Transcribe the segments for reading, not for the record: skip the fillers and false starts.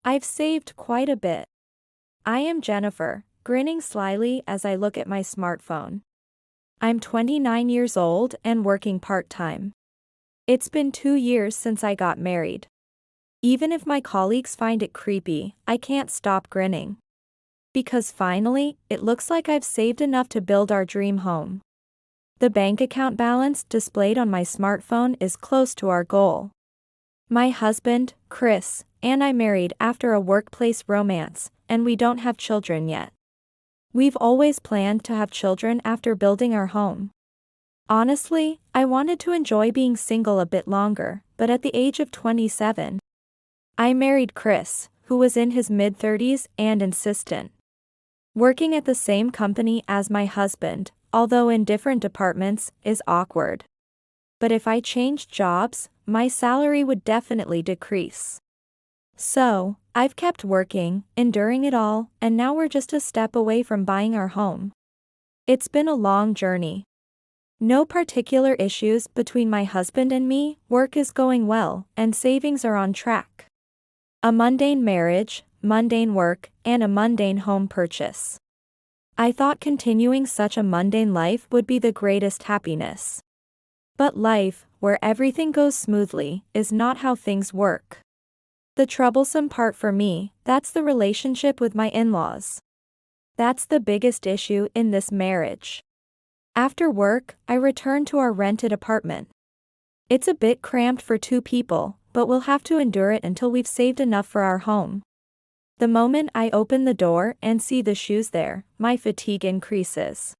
I've saved quite a bit. I am Jennifer, grinning slyly as I look at my smartphone. I'm 29 years old and working part-time. It's been 2 years since I got married. Even if my colleagues find it creepy, I can't stop grinning. Because finally, it looks like I've saved enough to build our dream home. The bank account balance displayed on my smartphone is close to our goal. My husband, Chris, and I married after a workplace romance, and we don't have children yet. We've always planned to have children after building our home. Honestly, I wanted to enjoy being single a bit longer, but at the age of 27, I married Chris, who was in his mid-30s and insistent. Working at the same company as my husband, although in different departments, is awkward. But if I changed jobs, my salary would definitely decrease. So, I've kept working, enduring it all, and now we're just a step away from buying our home. It's been a long journey. No particular issues between my husband and me, work is going well, and savings are on track. A mundane marriage, mundane work, and a mundane home purchase. I thought continuing such a mundane life would be the greatest happiness. But life, where everything goes smoothly, is not how things work. The troublesome part for me, that's the relationship with my in-laws. That's the biggest issue in this marriage. After work, I return to our rented apartment. It's a bit cramped for 2 people, but we'll have to endure it until we've saved enough for our home. The moment I open the door and see the shoes there, my fatigue increases.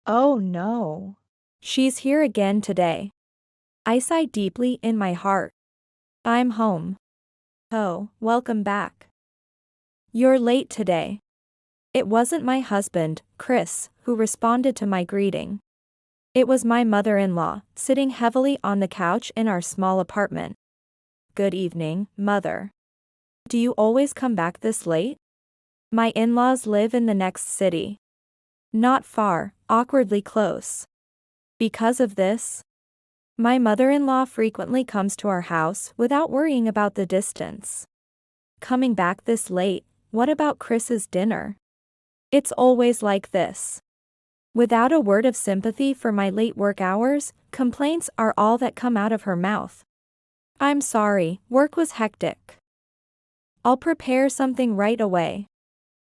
Oh no. She's here again today. I sigh deeply in my heart. I'm home. Oh, welcome back. You're late today. It wasn't my husband, Chris, who responded to my greeting. It was my mother-in-law, sitting heavily on the couch in our small apartment. Good evening, Mother. Do you always come back this late? My in-laws live in the next city. Not far, awkwardly close. Because of this, my mother-in-law frequently comes to our house without worrying about the distance. Coming back this late, what about Chris's dinner? It's always like this. Without a word of sympathy for my late work hours, complaints are all that come out of her mouth. I'm sorry, work was hectic. I'll prepare something right away.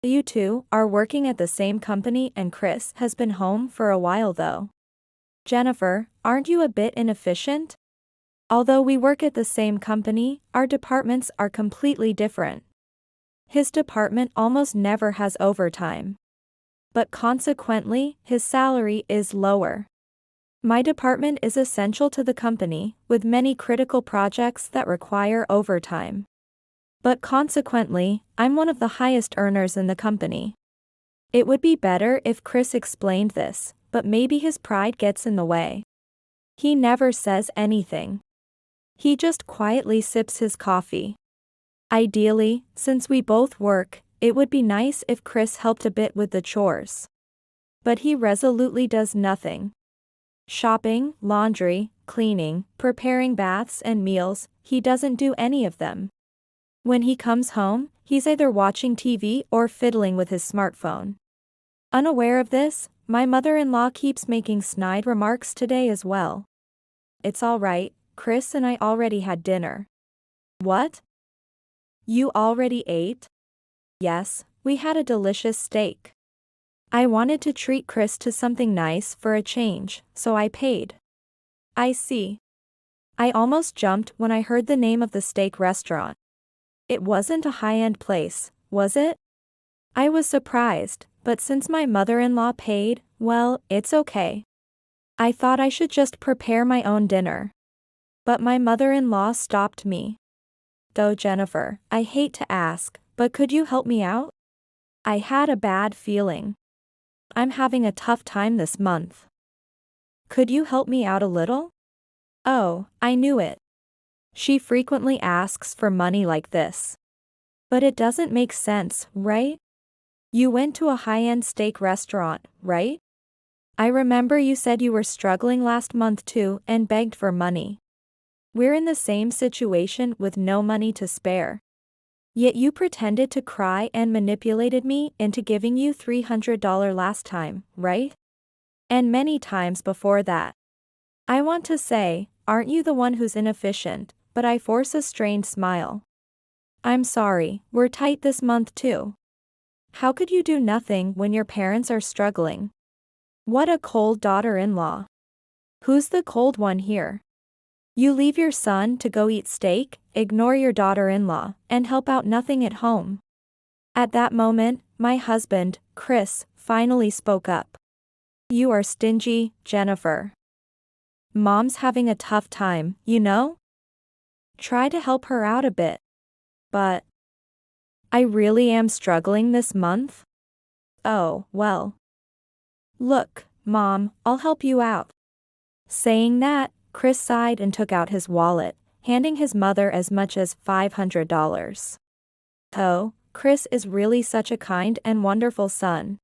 You two are working at the same company and Chris has been home for a while though. Jennifer, aren't you a bit inefficient? Although we work at the same company, our departments are completely different. His department almost never has overtime. But consequently, his salary is lower. My department is essential to the company, with many critical projects that require overtime. But consequently, I'm one of the highest earners in the company. It would be better if Chris explained this, but maybe his pride gets in the way. He never says anything. He just quietly sips his coffee. Ideally, since we both work, it would be nice if Chris helped a bit with the chores. But he resolutely does nothing. Shopping, laundry, cleaning, preparing baths and meals, he doesn't do any of them. When he comes home, he's either watching TV or fiddling with his smartphone. Unaware of this, my mother-in-law keeps making snide remarks today as well. It's all right, Chris and I already had dinner. What? You already ate? Yes, we had a delicious steak. I wanted to treat Chris to something nice for a change, so I paid. I see. I almost jumped when I heard the name of the steak restaurant. It wasn't a high-end place, was it? I was surprised, but since my mother-in-law paid, well, it's okay. I thought I should just prepare my own dinner. But my mother-in-law stopped me. Though Jennifer, I hate to ask, but could you help me out? I had a bad feeling. I'm having a tough time this month. Could you help me out a little? Oh, I knew it. She frequently asks for money like this. But it doesn't make sense, right? You went to a high-end steak restaurant, right? I remember you said you were struggling last month too and begged for money. We're in the same situation with no money to spare. Yet you pretended to cry and manipulated me into giving you $300 last time, right? And many times before that. I want to say, aren't you the one who's inefficient, but I force a strained smile. I'm sorry, we're tight this month too. How could you do nothing when your parents are struggling? What a cold daughter-in-law. Who's the cold one here? You leave your son to go eat steak, ignore your daughter-in-law, and help out nothing at home. At that moment, my husband, Chris, finally spoke up. You are stingy, Jennifer. Mom's having a tough time, you know? Try to help her out a bit. But I really am struggling this month? Oh, well. Look, Mom, I'll help you out. Saying that, Chris sighed and took out his wallet, handing his mother as much as $500. Oh, Chris is really such a kind and wonderful son.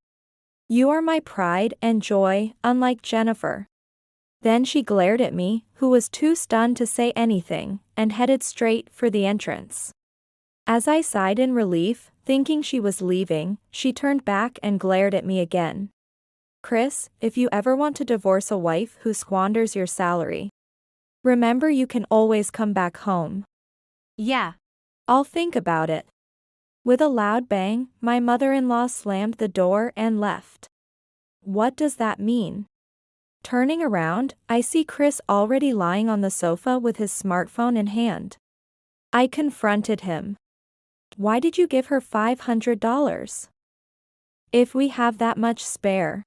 You are my pride and joy, unlike Jennifer. Then she glared at me, who was too stunned to say anything, and headed straight for the entrance. As I sighed in relief, thinking she was leaving, she turned back and glared at me again. Chris, if you ever want to divorce a wife who squanders your salary, remember you can always come back home. Yeah. I'll think about it. With a loud bang, my mother-in-law slammed the door and left. What does that mean? Turning around, I see Chris already lying on the sofa with his smartphone in hand. I confronted him. Why did you give her $500? If we have that much spare,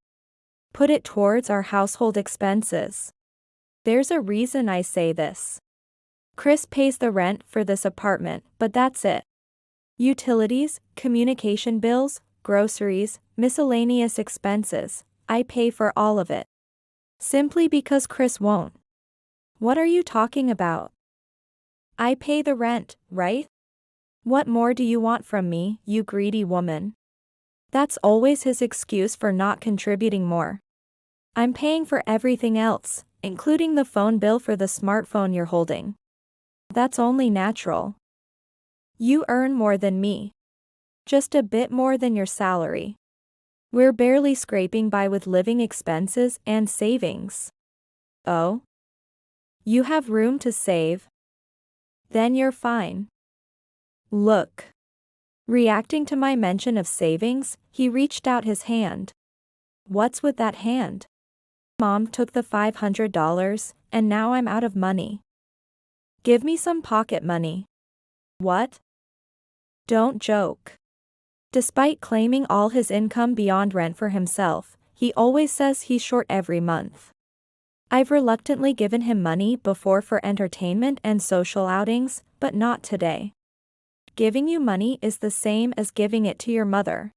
put it towards our household expenses. There's a reason I say this. Chris pays the rent for this apartment, but that's it. Utilities, communication bills, groceries, miscellaneous expenses, I pay for all of it. Simply because Chris won't. What are you talking about? I pay the rent, right? What more do you want from me, you greedy woman? That's always his excuse for not contributing more. I'm paying for everything else, including the phone bill for the smartphone you're holding. That's only natural. You earn more than me. Just a bit more than your salary. We're barely scraping by with living expenses and savings. Oh? You have room to save? Then you're fine. Look. Reacting to my mention of savings, he reached out his hand. What's with that hand? Mom took the $500, and now I'm out of money. Give me some pocket money. What? Don't joke. Despite claiming all his income beyond rent for himself, he always says he's short every month. I've reluctantly given him money before for entertainment and social outings, but not today. Giving you money is the same as giving it to your mother.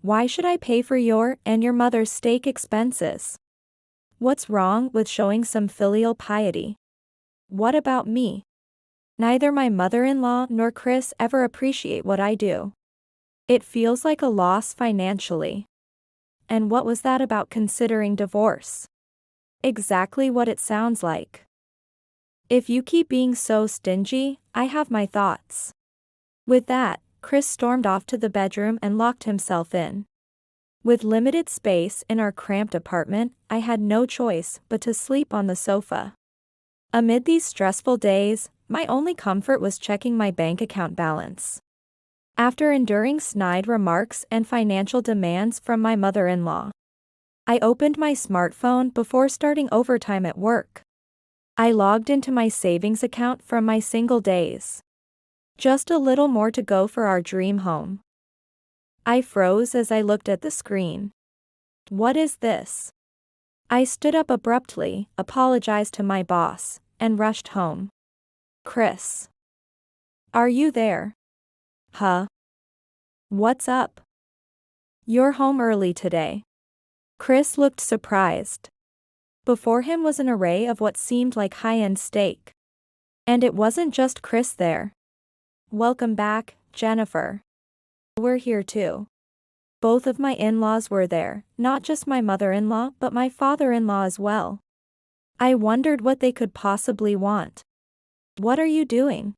Why should I pay for your and your mother's steak expenses? What's wrong with showing some filial piety? What about me? Neither my mother-in-law nor Chris ever appreciate what I do. It feels like a loss financially. And what was that about considering divorce? Exactly what it sounds like. If you keep being so stingy, I have my thoughts. With that, Chris stormed off to the bedroom and locked himself in. With limited space in our cramped apartment, I had no choice but to sleep on the sofa. Amid these stressful days, my only comfort was checking my bank account balance. After enduring snide remarks and financial demands from my mother-in-law, I opened my smartphone before starting overtime at work. I logged into my savings account from my single days. Just a little more to go for our dream home. I froze as I looked at the screen. What is this? I stood up abruptly, apologized to my boss, and rushed home. Chris. Are you there? Huh? What's up? You're home early today. Chris looked surprised. Before him was an array of what seemed like high-end steak. And it wasn't just Chris there. Welcome back, Jennifer. We're here too. Both of my in-laws were there, not just my mother-in-law but my father-in-law as well. I wondered what they could possibly want. What are you doing?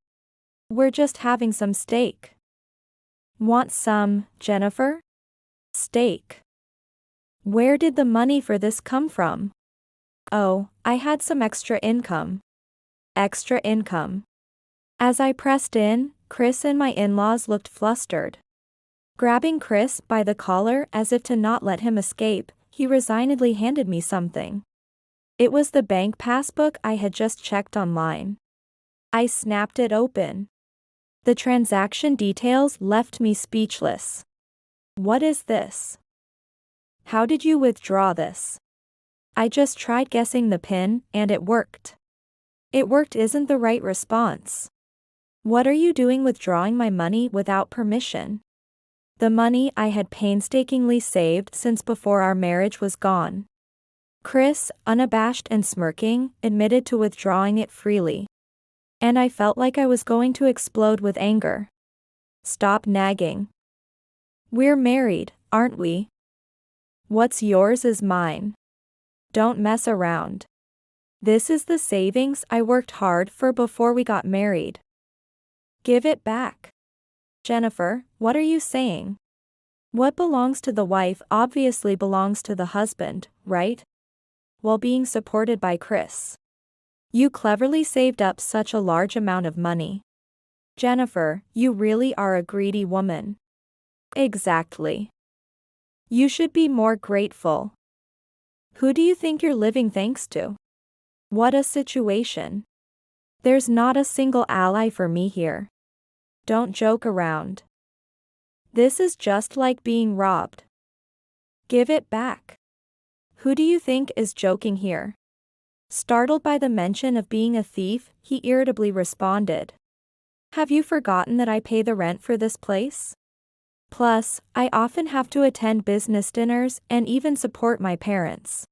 We're just having some steak. Want some, Jennifer? Steak. Where did the money for this come from? Oh, I had some extra income. Extra income. As I pressed in, Chris and my in-laws looked flustered. Grabbing Chris by the collar as if to not let him escape, he resignedly handed me something. It was the bank passbook I had just checked online. I snapped it open. The transaction details left me speechless. What is this? How did you withdraw this? I just tried guessing the PIN, and it worked. It worked isn't the right response. What are you doing withdrawing my money without permission? The money I had painstakingly saved since before our marriage was gone. Chris, unabashed and smirking, admitted to withdrawing it freely. And I felt like I was going to explode with anger. Stop nagging. We're married, aren't we? What's yours is mine. Don't mess around. This is the savings I worked hard for before we got married. Give it back. Jennifer, what are you saying? What belongs to the wife obviously belongs to the husband, right? While being supported by Chris. You cleverly saved up such a large amount of money. Jennifer, you really are a greedy woman. Exactly. You should be more grateful. Who do you think you're living thanks to? What a situation. There's not a single ally for me here. Don't joke around. This is just like being robbed. Give it back. Who do you think is joking here? Startled by the mention of being a thief, he irritably responded. Have you forgotten that I pay the rent for this place? Plus, I often have to attend business dinners and even support my parents.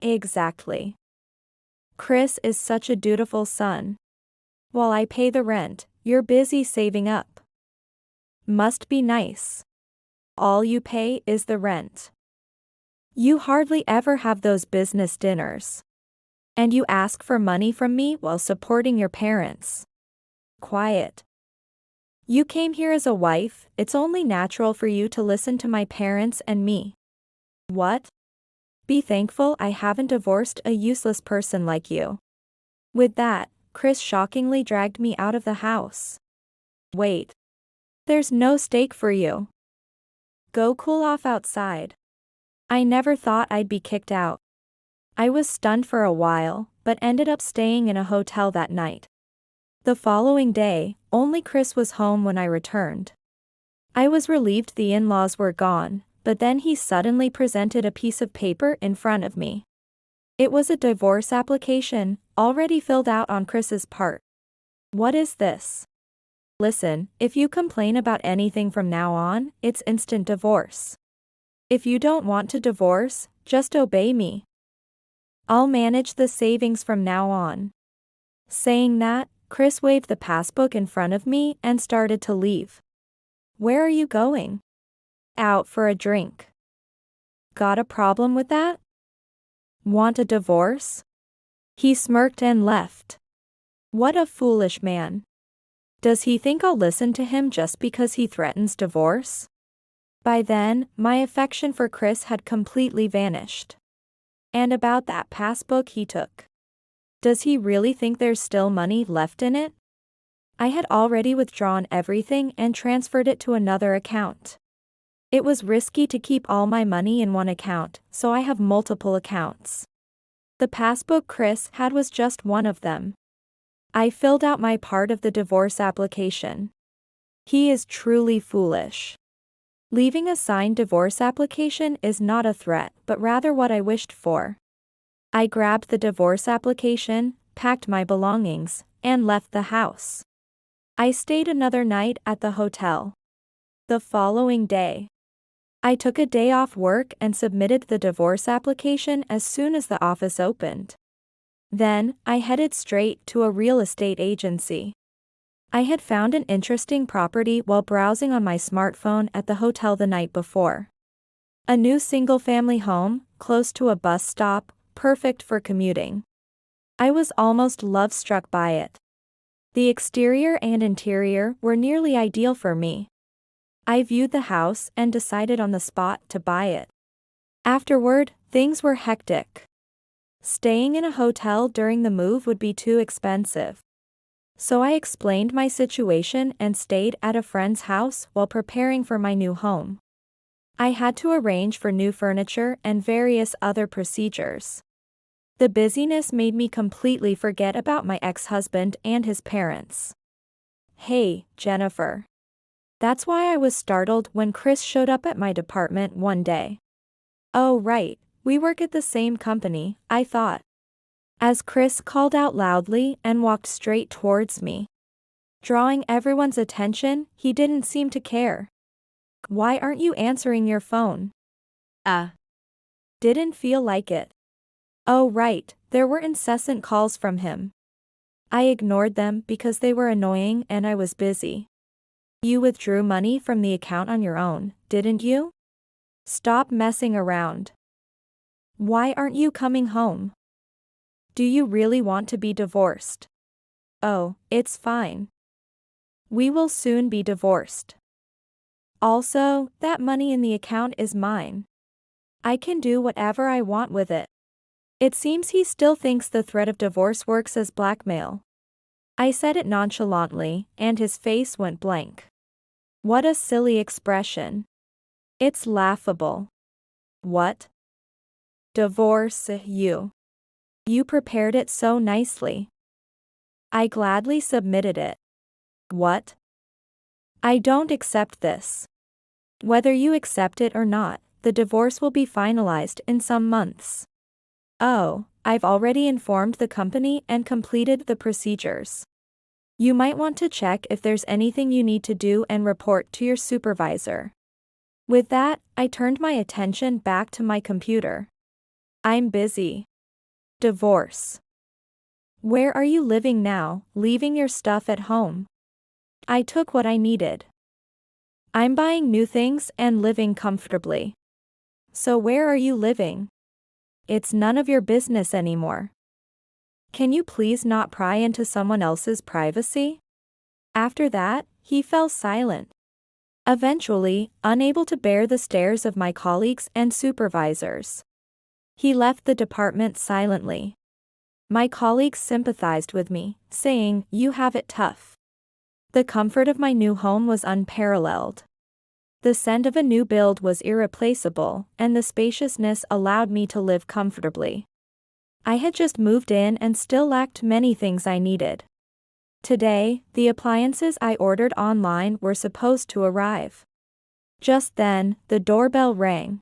Exactly. Chris is such a dutiful son. While I pay the rent, you're busy saving up. Must be nice. All you pay is the rent. You hardly ever have those business dinners. And you ask for money from me while supporting your parents. Quiet. You came here as a wife, it's only natural for you to listen to my parents and me. What? Be thankful I haven't divorced a useless person like you. With that, Chris shockingly dragged me out of the house. Wait. There's no steak for you. Go cool off outside. I never thought I'd be kicked out. I was stunned for a while, but ended up staying in a hotel that night. The following day, only Chris was home when I returned. I was relieved the in-laws were gone, but then he suddenly presented a piece of paper in front of me. It was a divorce application, already filled out on Chris's part. What is this? Listen, if you complain about anything from now on, it's instant divorce. If you don't want to divorce, just obey me. I'll manage the savings from now on. Saying that, Chris waved the passbook in front of me and started to leave. Where are you going? Out for a drink. Got a problem with that? Want a divorce? He smirked and left. What a foolish man. Does he think I'll listen to him just because he threatens divorce? By then, my affection for Chris had completely vanished. And about that passbook he took. Does he really think there's still money left in it? I had already withdrawn everything and transferred it to another account. It was risky to keep all my money in one account, so I have multiple accounts. The passbook Chris had was just one of them. I filled out my part of the divorce application. He is truly foolish. Leaving a signed divorce application is not a threat, but rather what I wished for. I grabbed the divorce application, packed my belongings, and left the house. I stayed another night at the hotel. The following day, I took a day off work and submitted the divorce application as soon as the office opened. Then, I headed straight to a real estate agency. I had found an interesting property while browsing on my smartphone at the hotel the night before. A new single-family home, close to a bus stop, perfect for commuting. I was almost love-struck by it. The exterior and interior were nearly ideal for me. I viewed the house and decided on the spot to buy it. Afterward, things were hectic. Staying in a hotel during the move would be too expensive. So I explained my situation and stayed at a friend's house while preparing for my new home. I had to arrange for new furniture and various other procedures. The busyness made me completely forget about my ex-husband and his parents. Hey, Jennifer. That's why I was startled when Chris showed up at my department one day. Oh right, we work at the same company, I thought. As Chris called out loudly and walked straight towards me. Drawing everyone's attention, he didn't seem to care. Why aren't you answering your phone? Didn't feel like it. Oh right, there were incessant calls from him. I ignored them because they were annoying and I was busy. You withdrew money from the account on your own, didn't you? Stop messing around. Why aren't you coming home? Do you really want to be divorced? Oh, it's fine. We will soon be divorced. Also, that money in the account is mine. I can do whatever I want with it. It seems he still thinks the threat of divorce works as blackmail. I said it nonchalantly, and his face went blank. What a silly expression. It's laughable. What? Divorce you. You prepared it so nicely. I gladly submitted it. What? I don't accept this. Whether you accept it or not, the divorce will be finalized in some months. Oh, I've already informed the company and completed the procedures. You might want to check if there's anything you need to do and report to your supervisor. With that, I turned my attention back to my computer. I'm busy. Divorce. Where are you living now, leaving your stuff at home? I took what I needed. I'm buying new things and living comfortably. So where are you living? It's none of your business anymore. Can you please not pry into someone else's privacy? After that, he fell silent. Eventually, unable to bear the stares of my colleagues and supervisors, he left the department silently. My colleagues sympathized with me, saying, "You have it tough." The comfort of my new home was unparalleled. The scent of a new build was irreplaceable, and the spaciousness allowed me to live comfortably. I had just moved in and still lacked many things I needed. Today, the appliances I ordered online were supposed to arrive. Just then, the doorbell rang.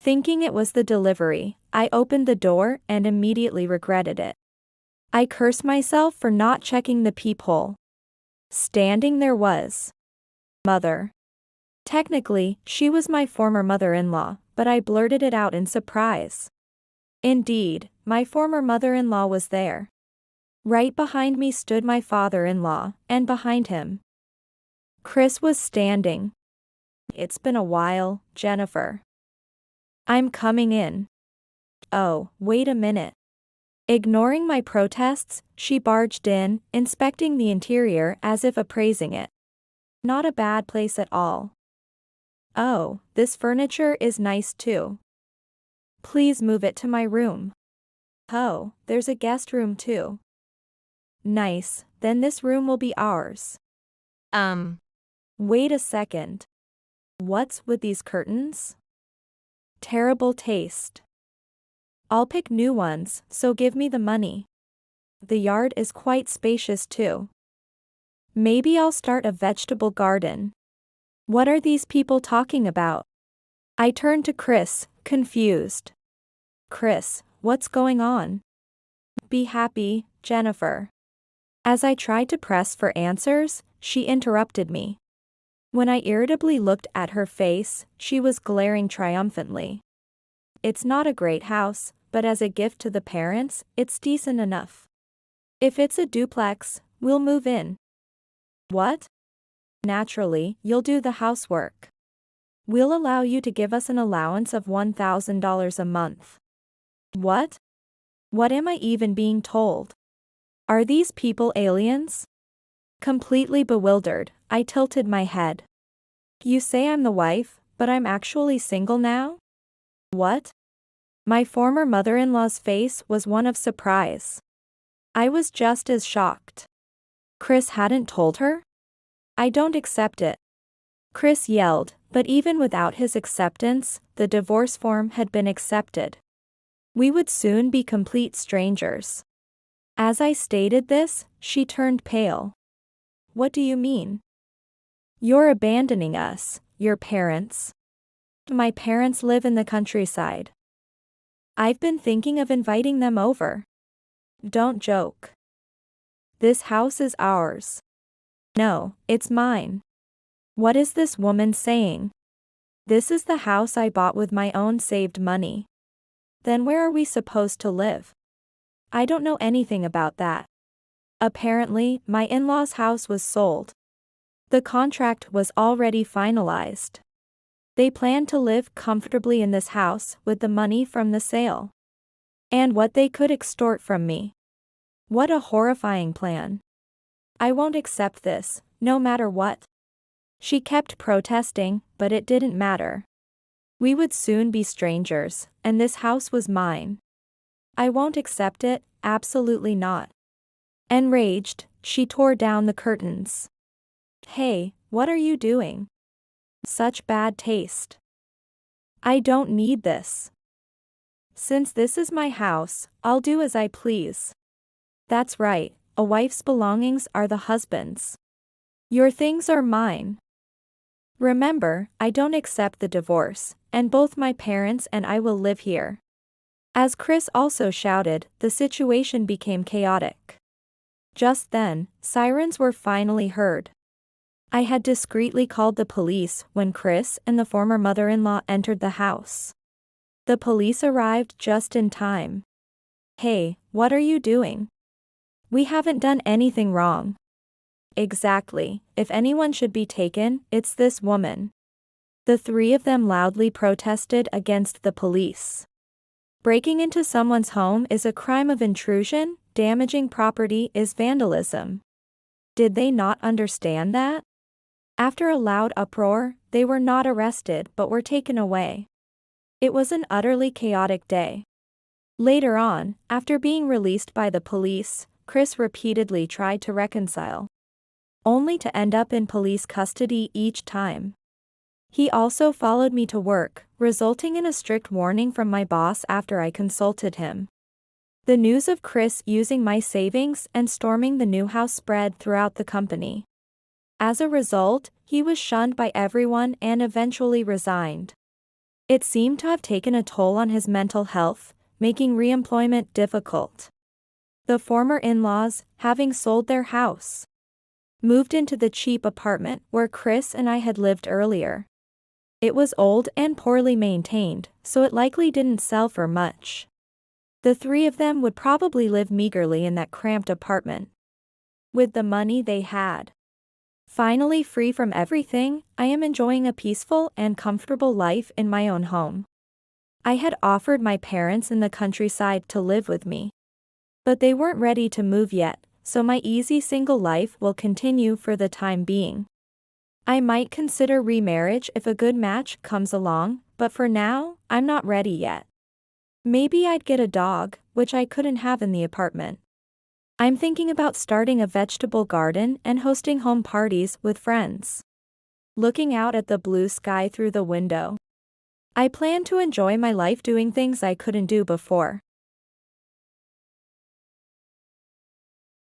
Thinking it was the delivery, I opened the door and immediately regretted it. I cursed myself for not checking the peephole. Standing there was Mother. Technically, she was my former mother-in-law, but I blurted it out in surprise. Indeed, my former mother-in-law was there. Right behind me stood my father-in-law, and behind him, Chris was standing. It's been a while, Jennifer. I'm coming in. Oh, wait a minute. Ignoring my protests, she barged in, inspecting the interior as if appraising it. Not a bad place at all. Oh, this furniture is nice too. Please move it to my room. Oh, there's a guest room too. Nice, then this room will be ours. Wait a second. What's with these curtains? Terrible taste. I'll pick new ones, so give me the money. The yard is quite spacious too. Maybe I'll start a vegetable garden. What are these people talking about? I turned to Chris, confused. Chris, what's going on? Be happy, Jennifer. As I tried to press for answers, she interrupted me. When I irritably looked at her face, she was glaring triumphantly. It's not a great house, but as a gift to the parents, it's decent enough. If it's a duplex, we'll move in. What? Naturally, you'll do the housework. We'll allow you to give us an allowance of $1,000 a month. What? What am I even being told? Are these people aliens? Completely bewildered, I tilted my head. You say I'm the wife, but I'm actually single now? What? My former mother-in-law's face was one of surprise. I was just as shocked. Chris hadn't told her? I don't accept it. Chris yelled, but even without his acceptance, the divorce form had been accepted. We would soon be complete strangers. As I stated this, she turned pale. What do you mean? You're abandoning us, your parents. My parents live in the countryside. I've been thinking of inviting them over. Don't joke. This house is ours. No, it's mine. What is this woman saying? This is the house I bought with my own saved money. Then where are we supposed to live? I don't know anything about that. Apparently, my in-laws' house was sold. The contract was already finalized. They planned to live comfortably in this house with the money from the sale. And what they could extort from me. What a horrifying plan. I won't accept this, no matter what. She kept protesting, but it didn't matter. We would soon be strangers, and this house was mine. I won't accept it, absolutely not. Enraged, she tore down the curtains. Hey, what are you doing? Such bad taste. I don't need this. Since this is my house, I'll do as I please. That's right, a wife's belongings are the husband's. Your things are mine. Remember, I don't accept the divorce, and both my parents and I will live here. As Chris also shouted, the situation became chaotic. Just then, sirens were finally heard. I had discreetly called the police when Chris and the former mother-in-law entered the house. The police arrived just in time. Hey, what are you doing? We haven't done anything wrong. Exactly, if anyone should be taken, it's this woman. The three of them loudly protested against the police. Breaking into someone's home is a crime of intrusion, damaging property is vandalism. Did they not understand that? After a loud uproar, they were not arrested but were taken away. It was an utterly chaotic day. Later on, after being released by the police, Chris repeatedly tried to reconcile, only to end up in police custody each time. He also followed me to work, resulting in a strict warning from my boss after I consulted him. The news of Chris using my savings and storming the new house spread throughout the company. As a result, he was shunned by everyone and eventually resigned. It seemed to have taken a toll on his mental health, making re-employment difficult. The former in-laws, having sold their house, moved into the cheap apartment where Chris and I had lived earlier. It was old and poorly maintained, so it likely didn't sell for much. The three of them would probably live meagerly in that cramped apartment. With the money they had. Finally free from everything, I am enjoying a peaceful and comfortable life in my own home. I had offered my parents in the countryside to live with me. But they weren't ready to move yet, so my easy single life will continue for the time being. I might consider remarriage if a good match comes along, but for now, I'm not ready yet. Maybe I'd get a dog, which I couldn't have in the apartment. I'm thinking about starting a vegetable garden and hosting home parties with friends. Looking out at the blue sky through the window. I plan to enjoy my life doing things I couldn't do before.